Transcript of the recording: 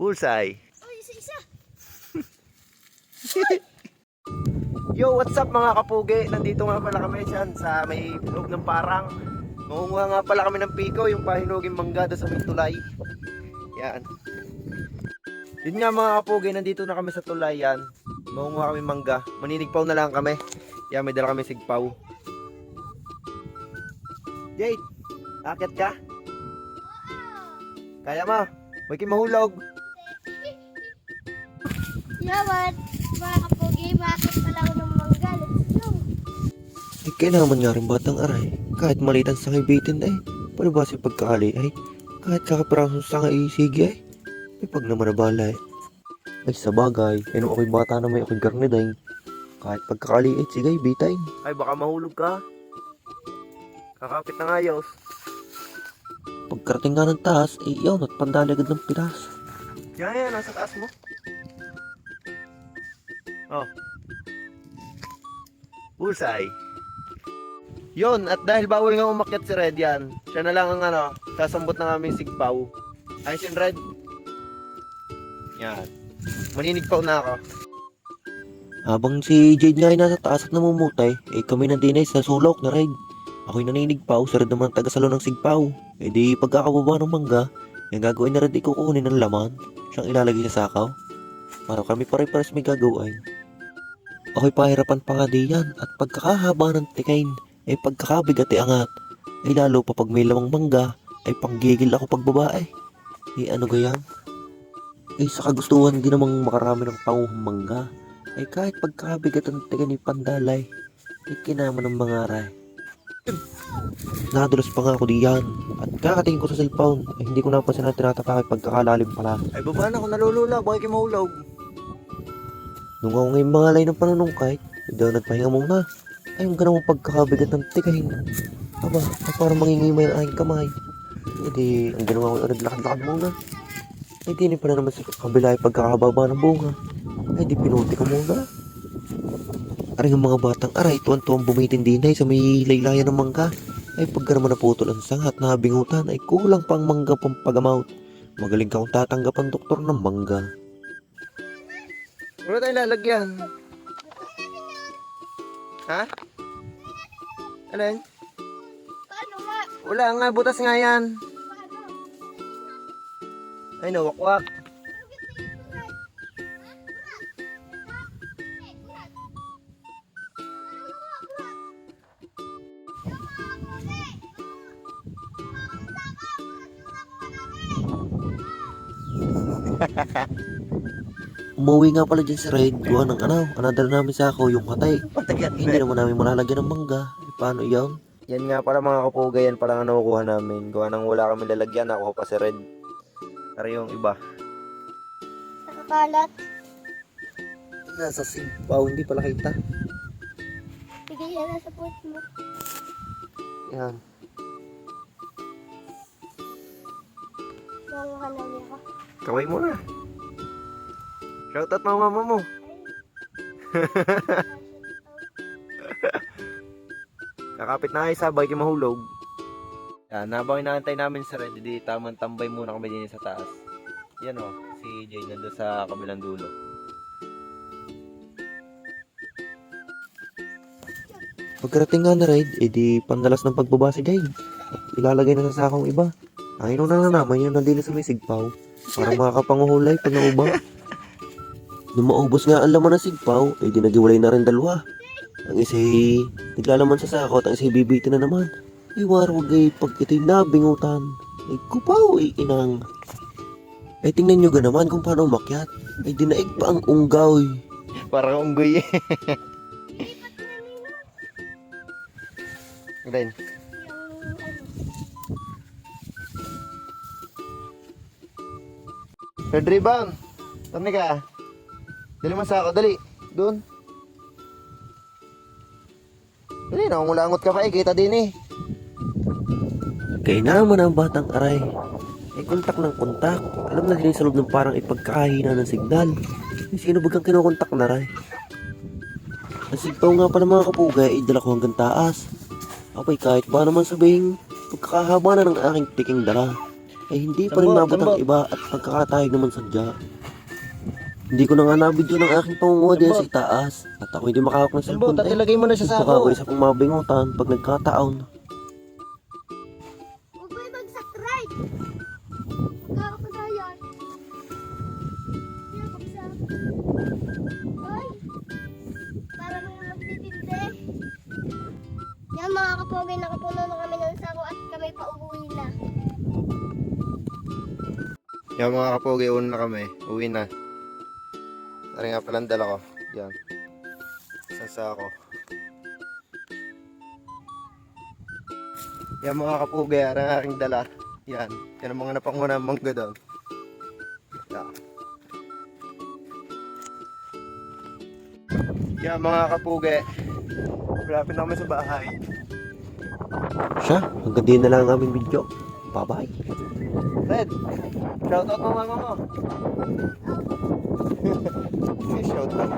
Bullseye. Ay, isa-isa. Yo, what's up mga kapugi? Nandito nga pala kami dyan sa may loob ng parang. Nangunguha nga pala kami ng piko, yung pahinuging mangga doon sa may tulay. Yan. Yun nga mga kapugi, nandito na kami sa tulay yan. Nangunguha kami mangga. Maninigpaw na lang kami. Yan, may dala kami sigpaw. Jade, akit ka? Kaya mo? May kimahulog. Yawan, mga kapugi, bakit pala ako ng mangga? Let's go. Kailangan nga rin batang aray. Kahit malitan sa bitin ay, palibas yung pagkakali ay, kahit kakapirasong sa nga sige ay, may pag naman nabala ay. Ay sa bagay, ay nung ako'y bata na may ako'y garniday, kahit pagkakali ay sige bitain. Ay, baka mahulog ka. Kakapit na nga yos. Pagkarating nga ng taas, ay iyaw at pandali agad ng piras. Yan, nasa taas mo. Oh. Bullseye. Yon, at dahil bawal nga umakyat si Red yan, siya na lang ang sasambot ng aming sigpaw. Ayos yun, Red. Yan. Maninigpaw na ako. Habang si Jade nga ay nasa taas at namumutay, ay kami nandinay sa sulok na ride. Ako'y naninigpaw, sa Red naman ang tagasalo ng sigpaw. E di pagkakababa ng mangga, yung gagawin na Red ay kukunin ng laman, siyang ilalagay sa sakaw. Para kami pare-pares may gagawin. Ako'y pahirapan pa nga diyan at pagkakahaba ng tikain ay pagkakabigat ay angat. Ay lalo pa pag may lamang mangga ay panggigil ako pagbabae. Eh ano gayang? Eh sa kagustuhan din namang makarami ng panguhang mangga. Ay kahit pagkakabigat ng tikain ay pandalay ay kinaman ng mga aray. Nadulas pa nga ako diyan at kakatingin ko sa cellphone ay hindi ko napansin na tinatapak ay pagkakalalim pala. Ay, baba na ako nalulula. Bakit kayo mahulog? Nung ako ngayon mga lay ng panunungkay, daw nagpahinga muna. Ay, yung ganang pagkakabigat ng tikahin. Aba, ay parang mangingimay ang aking kamay. E di, ang ginawa ko, naglakad-lakad muna. Ay, di pa na naman sa kabila ay pagkakababa ng bunga. Ay, di pinuti ko muna. Aring ang mga batang aray, tuwan-tuwang bumitin din ay sa may laylayan ng mangga. Ay, pagka naman naputol ang sanga at nabingutan, ay kulang pang mangga pampagamot. Magaling ka kung tatanggap ang doktor ng mangga. Wala tayong lalagyan. Ha? Alin? Paano nga? Wala nga, butas nga yan. Paano? Ay, nawakwak. Umuwi nga pala dyan si Red, gawa ng anadala namin sa ako yung katay. Patagat Hindi naman namin malalagyan ng mangga. Eh, paano yun? Yan nga para mga kapugay, yan pala nga nakukuha namin. Gawa nang wala kami lalagyan, nakuha pa si Red. Pero yung iba. Nakakalat. Nasa sigpaw, hindi pala kita. Sige, yan nasa puwet mo. Yan. Nanguha namin ako. Kaway mo na. Shoutout mga mama mo. Kakapit na kayo sabay kayo mahulog. Yan, habang inaantay namin si Red, di tamang tambay muna kami din sa taas. Yan o, si Jay nandun sa kabilang dulo. Pagkarating nga na Red, edi pandalas ng pagbaba si Jade. At ilalagay na sa sakong iba. Ang ino na naman yung nandili sa may sigpaw. Parang makakapanguhulay pag nauba. Nung maubos nga ang laman ng sigpaw, ay dinagiwalay na rin dalawa. Ang isa ay naglalaman sa sako at ang isa ay bibitin na naman. Ay warwag ay pag ito'y nabingutan. Ay kupaw ay inang. Ay tingnan nyo ga naman kung paano umakyat. Ay dinaig pa ang unggaw. Parang unggoy eh. Ren, Yung Red Ribbon. Tami ka. Dali mo sa ako, dali. Doon. Dali, nakungulangot ka pa eh. Kita din eh. Kaya naman ang batang aray. Ay kontak ng kontak. Alam na din sa loob ng parang ipagkahina ng signal. Ay sino bagang kinukontak na ray? Ang sigpaw nga pala mga kapugay ay dala ko hanggang taas. Apay kahit ba naman sabihin pagkakahaba na ng aking tiking dala. Eh hindi pa rin Sambot, nabot ang sambot. iba at pagkakatayag naman sadya. Hindi ko na nga nabidyo ng aking pangunguha din sa Sambot. itaas. At ako hindi makahawak ng Sambot, cellphone. at ilagay mo na sa Baka sako. ako isa pong mabingutan pag nagkataon. Huwag mo mag-subscribe. Magkakapadayan. Yan, bagsak. Ay, para mo yung magtitindi. Yan mga kapogi, nakapuno na kami ng sako at kami pa uuwi na. Yan mga kapogi, una na kami. Uwi na. Tara nga palang dala ko. Yan. Isang sako. Yan mga kapogi, yan ang aking dala. Yan. Yan ang mga napanguna ng mangga doon. Yan. Yan mga kapogi. Malapit na kami sa bahay. Siya, hanggang din na lang ang aming video. Bye-bye. Red, shoutout mo mama mo. Shoutout.